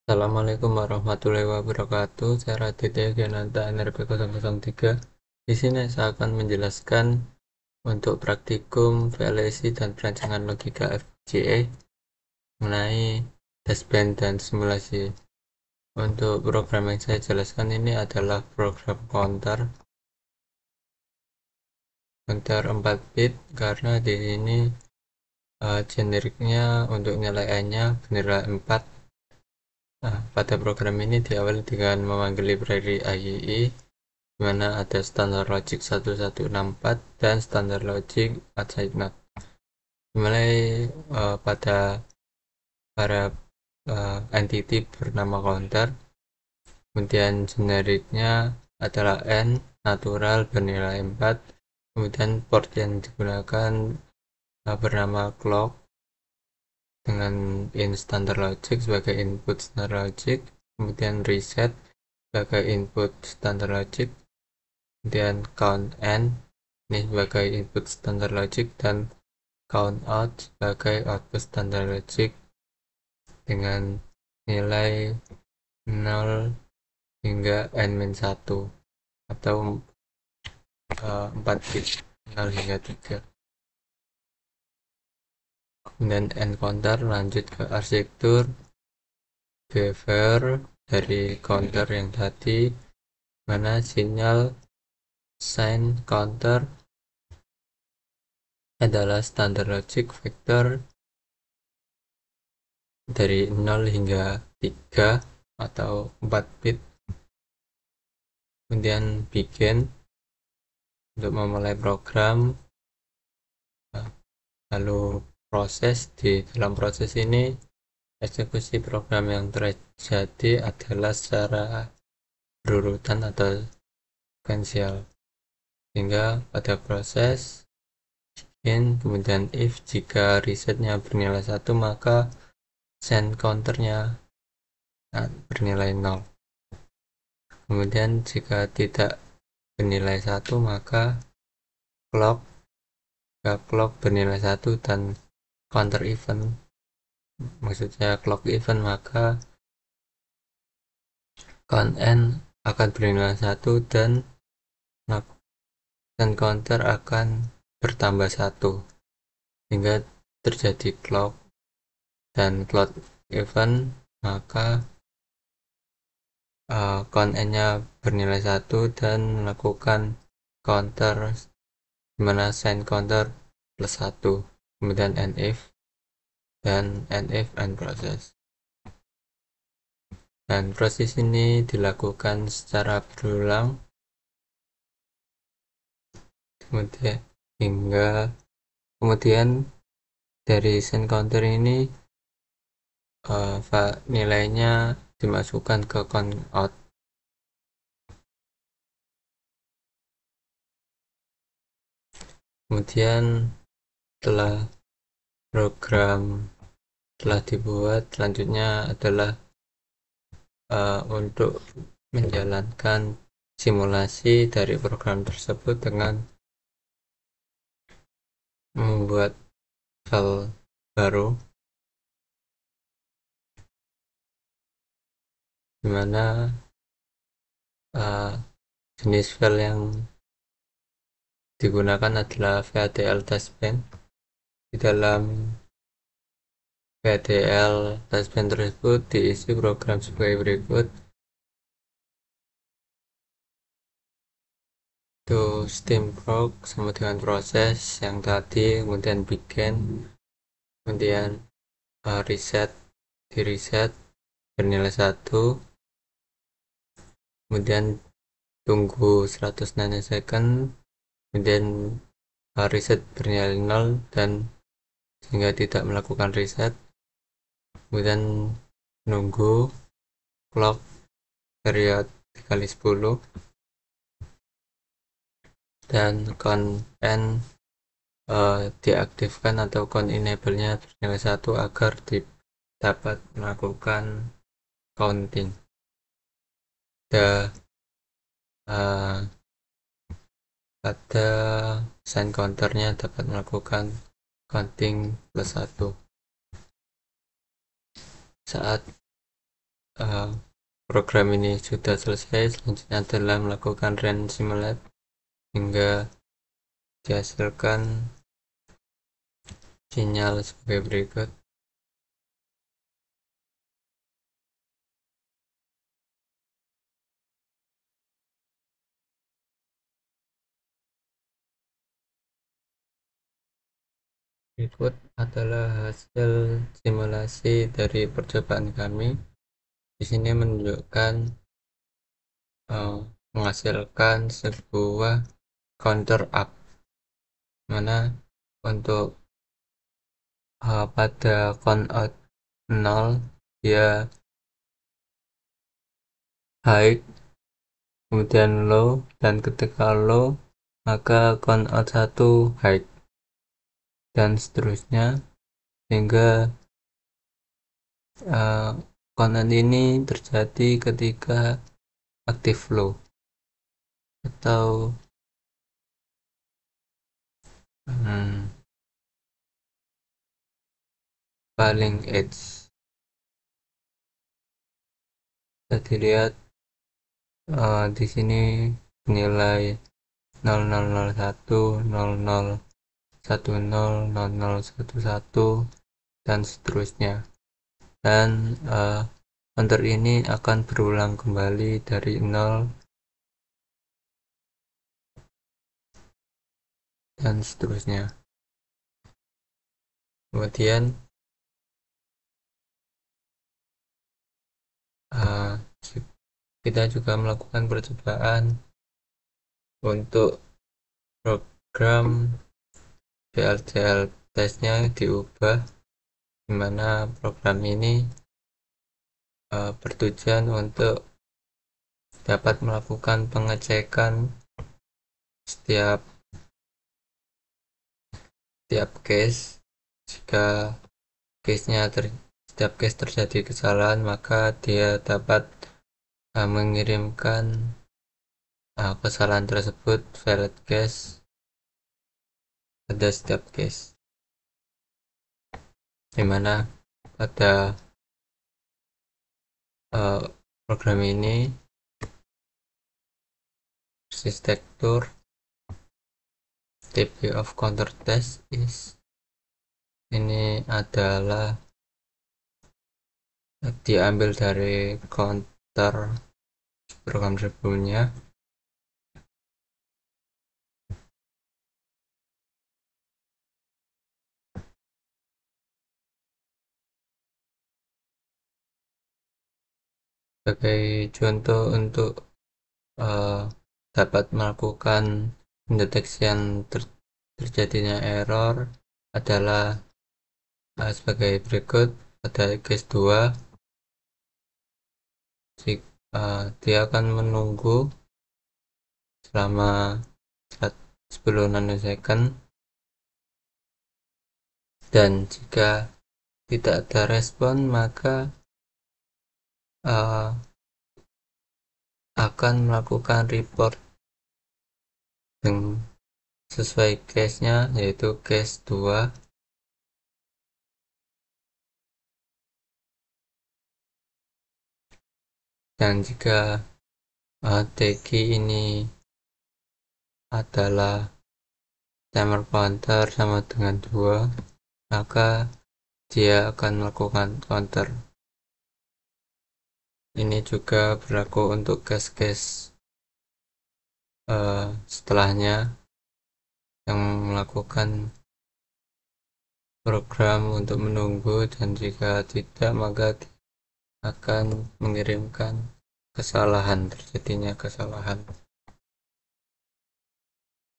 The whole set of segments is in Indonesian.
Assalamualaikum warahmatullahi wabarakatuh. Saya Raditya Gyananta NRP 003. Di sini saya akan menjelaskan untuk praktikum VLSI dan perancangan logika FPGA mengenai testbed dan simulasi. Untuk program yang saya jelaskan ini adalah program counter 4 bit karena di sini generiknya untuk nilai n-nya bernilai 4. Nah, pada program ini diawali dengan memanggil library IEEE, di mana ada standar logic 1164 dan standar logic assignment. Dimulai pada para entity bernama counter, kemudian generiknya adalah n, natural bernilai 4, kemudian port yang digunakan bernama clock dengan in standard logic sebagai input standard logic, kemudian reset sebagai input standard logic, kemudian count n ini sebagai input standard logic, dan count out sebagai output standard logic dengan nilai 0 hingga n-1 atau 4 bit 0 hingga 3. Kemudian encounter lanjut ke arsitektur behavior dari counter yang tadi, mana sinyal sign counter adalah standard logic vector dari 0 hingga 3 atau 4 bit. Kemudian begin untuk memulai program, lalu proses. Di dalam proses ini eksekusi program yang terjadi adalah secara berurutan atau sequential, sehingga pada proses begin kemudian if jika resetnya bernilai 1 maka send counternya bernilai 0. Kemudian jika tidak bernilai 1 maka clock bernilai 1 dan counter event, maksudnya clock event, maka count n akan bernilai 1 dan counter akan bertambah 1 hingga terjadi clock dan clock event, maka count n-nya bernilai 1 dan melakukan counter dimana sign counter plus 1, kemudian nif dan nif and process. Dan proses ini dilakukan secara berulang kemudian dari sign counter ini nilainya dimasukkan ke count out. Kemudian setelah program telah dibuat, selanjutnya adalah untuk menjalankan simulasi dari program tersebut dengan membuat file baru, dimana jenis file yang digunakan adalah VHDL testbed. Di dalam VHDL testbed tersebut diisi program sebagai berikut: itu steamproc sama dengan proses yang tadi, kemudian begin, kemudian reset, di reset bernilai 1, kemudian tunggu 100 nanosecond, kemudian reset bernilai 0 dan sehingga tidak melakukan reset, kemudian menunggu clock period dikali 10 dan count n diaktifkan atau count enable nya bernilai 1 agar dapat melakukan counting. Pada sign counternya dapat melakukan counting plus 1. Saat uh, program ini sudah selesai, selanjutnya adalah melakukan run simulate hingga dihasilkan sinyal sebagai berikut. Berikut adalah hasil simulasi dari percobaan kami. Di sini menunjukkan menghasilkan sebuah counter up, mana untuk pada count out 0 dia high, kemudian low, dan ketika low maka count out 1 high, dan seterusnya, sehingga count out ini terjadi ketika active low atau paling edge. Bisa dilihat di sini nilai 0001, 0010, 0011, dan seterusnya. Dan counter ini akan berulang kembali dari 0 dan seterusnya. Kemudian kita juga melakukan percobaan untuk program VLCL testnya diubah, dimana program ini bertujuan untuk dapat melakukan pengecekan setiap case. Jika setiap case terjadi kesalahan, maka dia dapat mengirimkan kesalahan tersebut valid case pada setiap case, dimana pada program ini arsitektur TP of counter test ini adalah diambil dari counter program sebelumnya. Sebagai contoh untuk dapat melakukan pendeteksian terjadinya error adalah sebagai berikut. Pada case 2 dia akan menunggu selama 10 nanosecond, dan jika tidak ada respon maka akan melakukan report sesuai case-nya, yaitu case 2. Dan jika TG ini adalah timer counter sama dengan 2, maka dia akan melakukan counter. Ini juga berlaku untuk case-case setelahnya yang melakukan program untuk menunggu, dan jika tidak maka akan mengirimkan terjadinya kesalahan.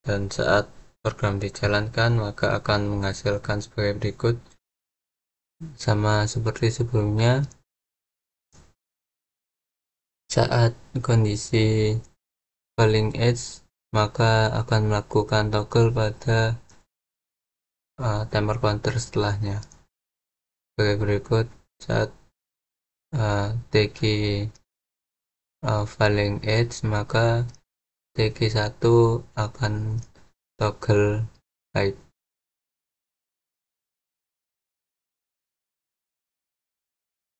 Dan saat program dijalankan maka akan menghasilkan sebagai berikut. Sama seperti sebelumnya, saat kondisi falling edge maka akan melakukan toggle pada timer counter setelahnya sebagai berikut. Saat TG falling edge maka TG1 akan toggle high.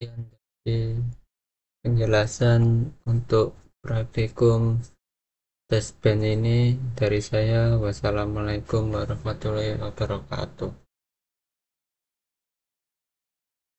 Jadi penjelasan untuk praktikum tes band ini dari saya. Wassalamualaikum warahmatullahi wabarakatuh.